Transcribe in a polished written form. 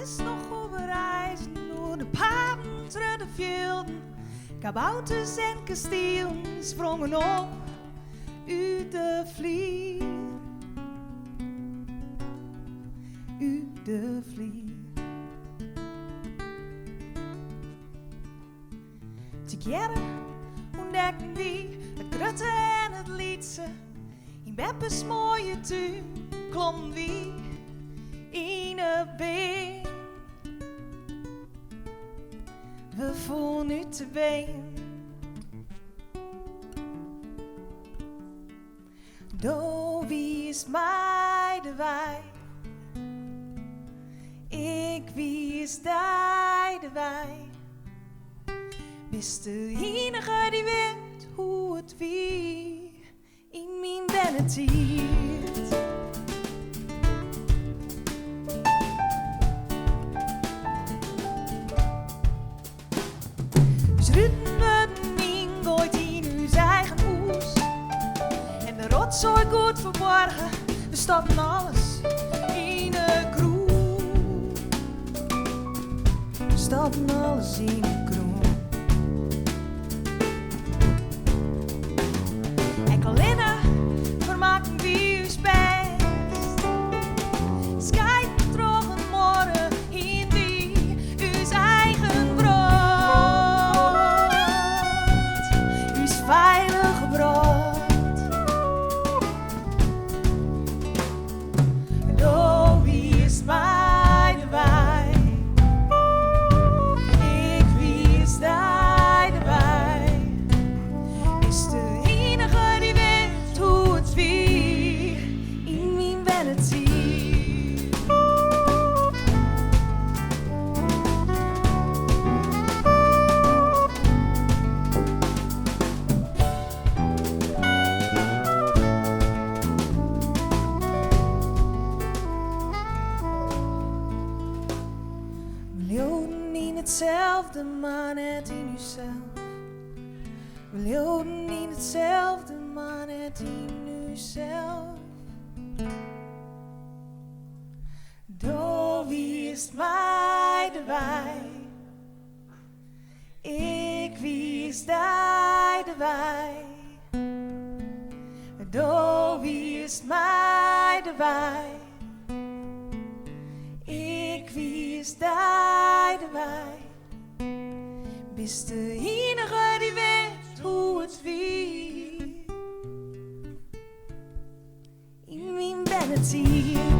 is nog op reis door de paden terug de velden. Kabouters en kastelen sprongen op uit de vlier. Uit de vlier. Together ontdekken die het Grutte en het Lietse. In Beppes mooie tuin klom wie in een been. We voelen nu te been. Do wie is mij de wij. Ik wie is jij de wij. Bist de enige die weet hoe het wie in mijn bennetiert. Dus Rutten we gooit in uw eigen oes. En de rotzooi goed verborgen, we stoppen alles in een kroeg. We stoppen alles in een kroeg. Enkelinne vermaken wie uw best. Schijt droog een morgen in die uw eigen brood. Uw veilige brood. Do wie is mij de wij. Ik wie is jij de wij. Is de enige die weet hoe het wie in mijn bennetier. We leven in hetzelfde, maar net in uzelf. We leven in hetzelfde, maar net in uzelf. Do wie is mij de wij. Ik wie is jij de wij. Do wie is mij de wij. Ik wie is jij de wij. Bist de enige die weet hoe het wie in mijn bennetier.